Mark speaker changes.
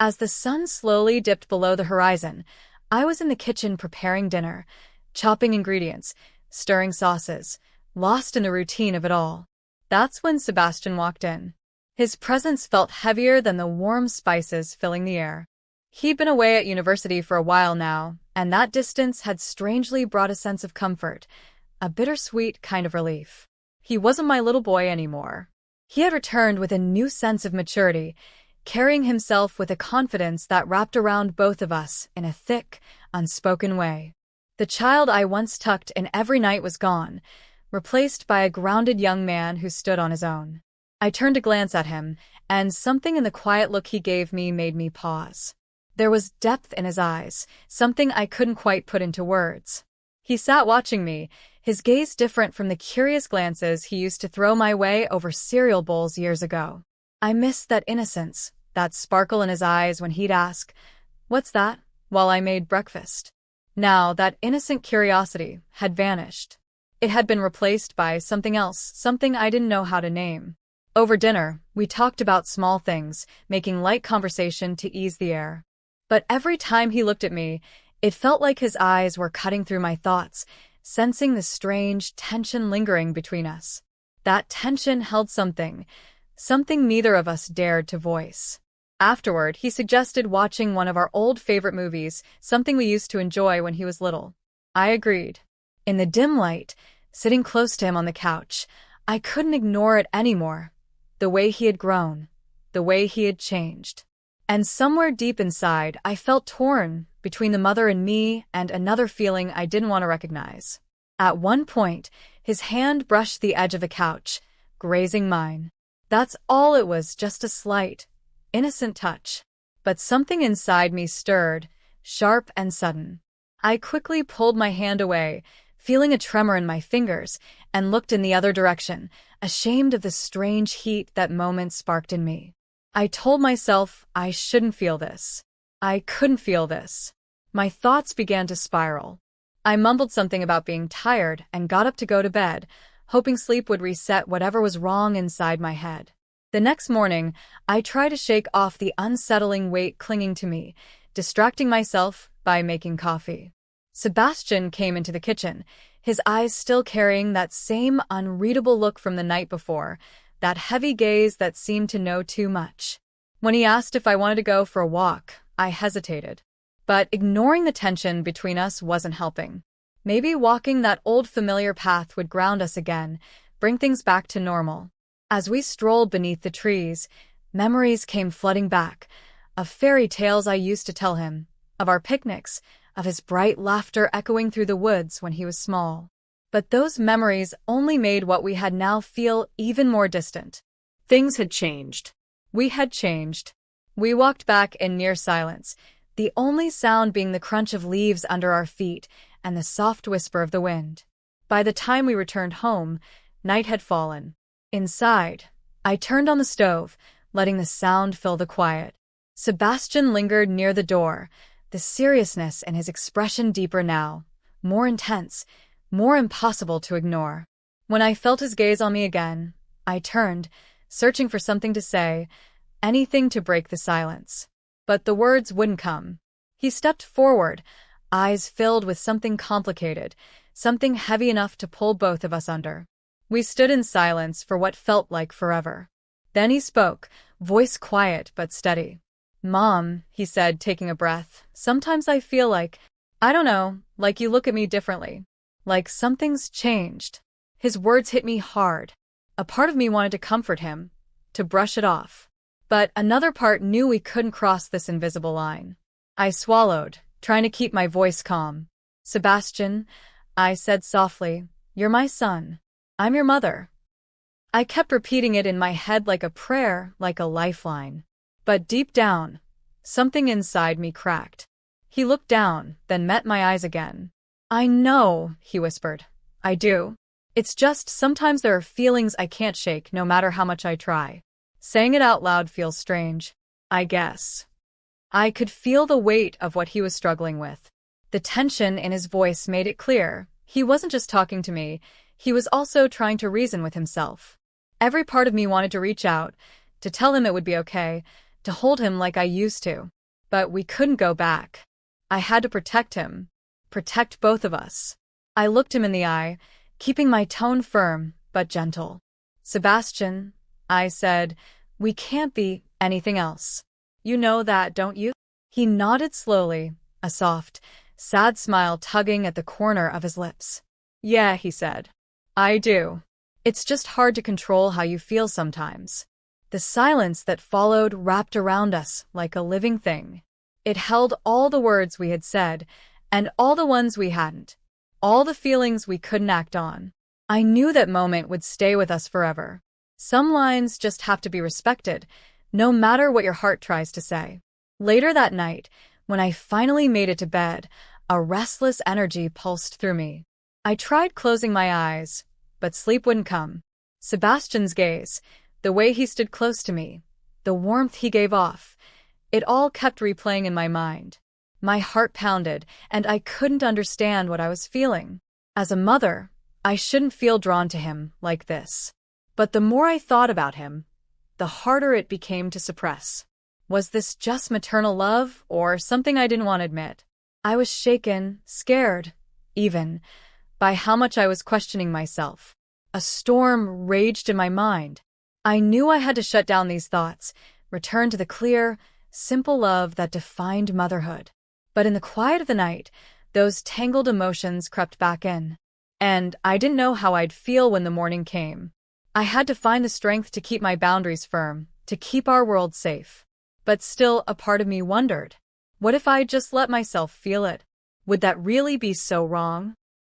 Speaker 1: As the sun slowly dipped below the horizon, I was in the kitchen preparing dinner, chopping ingredients, stirring sauces, lost in the routine of it all. That's when Sebastian walked in. His presence felt heavier than the warm spices filling the air. He'd been away at university for a while now, and that distance had strangely brought a sense of comfort, a bittersweet kind of relief. He wasn't my little boy anymore. He had returned with a new sense of maturity, carrying himself with a confidence that wrapped around both of us in a thick, unspoken way. The child I once tucked in every night was gone, replaced by a grounded young man who stood on his own. I turned to glance at him, and something in the quiet look he gave me made me pause. There was depth in his eyes, something I couldn't quite put into words. He sat watching me, his gaze different from the curious glances he used to throw my way over cereal bowls years ago. I missed that innocence, that sparkle in his eyes when he'd ask, "What's that?" while I made breakfast. Now, that innocent curiosity had vanished. It had been replaced by something else, something I didn't know how to name. Over dinner, we talked about small things, making light conversation to ease the air. But every time he looked at me, it felt like his eyes were cutting through my thoughts, sensing the strange tension lingering between us. That tension held something neither of us dared to voice. Afterward, he suggested watching one of our old favorite movies, something we used to enjoy when he was little. I agreed. In the dim light, sitting close to him on the couch, I couldn't ignore it anymore. The way he had grown, the way he had changed. And somewhere deep inside, I felt torn between the mother in me and another feeling I didn't want to recognize. At one point, his hand brushed the edge of the couch, grazing mine. That's all it was, just a slight, innocent touch. But something inside me stirred, sharp and sudden. I quickly pulled my hand away, feeling a tremor in my fingers, and looked in the other direction, ashamed of the strange heat that moment sparked in me. I told myself I shouldn't feel this. I couldn't feel this. My thoughts began to spiral. I mumbled something about being tired and got up to go to bed, hoping sleep would reset whatever was wrong inside my head. The next morning, I tried to shake off the unsettling weight clinging to me, distracting myself by making coffee. Sebastian came into the kitchen, his eyes still carrying that same unreadable look from the night before, that heavy gaze that seemed to know too much. When he asked if I wanted to go for a walk, I hesitated. But ignoring the tension between us wasn't helping. Maybe walking that old familiar path would ground us again, bring things back to normal. As we strolled beneath the trees, memories came flooding back, of fairy tales I used to tell him, of our picnics, of his bright laughter echoing through the woods when he was small. But those memories only made what we had now feel even more distant. Things had changed. We had changed. We walked back in near silence, the only sound being the crunch of leaves under our feet and the soft whisper of the wind. By the time we returned home, night had fallen. Inside, I turned on the stove, letting the sound fill the quiet. Sebastian lingered near the door, the seriousness in his expression deeper now, more intense, more impossible to ignore. When I felt his gaze on me again, I turned, searching for something to say, anything to break the silence. But the words wouldn't come. He stepped forward, eyes filled with something complicated, something heavy enough to pull both of us under. We stood in silence for what felt like forever. Then he spoke, voice quiet but steady. "Mom," he said, taking a breath, "sometimes I feel like, I don't know, like you look at me differently. Like something's changed." His words hit me hard. A part of me wanted to comfort him, to brush it off. But another part knew we couldn't cross this invisible line. I swallowed, trying to keep my voice calm. "Sebastian," I said softly, "you're my son. I'm your mother." I kept repeating it in my head like a prayer, like a lifeline. But deep down, something inside me cracked. He looked down, then met my eyes again. "I know," he whispered. "I do. It's just sometimes there are feelings I can't shake no matter how much I try. Saying it out loud feels strange, I guess." I could feel the weight of what he was struggling with. The tension in his voice made it clear. He wasn't just talking to me, he was also trying to reason with himself. Every part of me wanted to reach out, to tell him it would be okay, to hold him like I used to. But we couldn't go back. I had to protect him, protect both of us. I looked him in the eye, keeping my tone firm but gentle. Sebastian, I said, we can't be anything else. You know that, don't you? He nodded slowly, a soft, sad smile tugging at the corner of his lips. Yeah, he said. I do. It's just hard to control how you feel sometimes. The silence that followed wrapped around us like a living thing. It held all the words we had said, and all the ones we hadn't. All the feelings we couldn't act on. I knew that moment would stay with us forever. Some lines just have to be respected, no matter what your heart tries to say. Later that night, when I finally made it to bed, a restless energy pulsed through me. I tried closing my eyes, but sleep wouldn't come. Sebastian's gaze, the way he stood close to me, the warmth he gave off, it all kept replaying in my mind. My heart pounded, and I couldn't understand what I was feeling. As a mother, I shouldn't feel drawn to him like this. But the more I thought about him, the harder it became to suppress. Was this just maternal love, or something I didn't want to admit? I was shaken, scared, even, by how much I was questioning myself. A storm raged in my mind. I knew I had to shut down these thoughts, return to the clear, simple love that defined motherhood. But in the quiet of the night, those tangled emotions crept back in. And I didn't know how I'd feel when the morning came. I had to find the strength to keep my boundaries firm, to keep our world safe. But still, a part of me wondered, what if I just let myself feel it? Would that really be so wrong?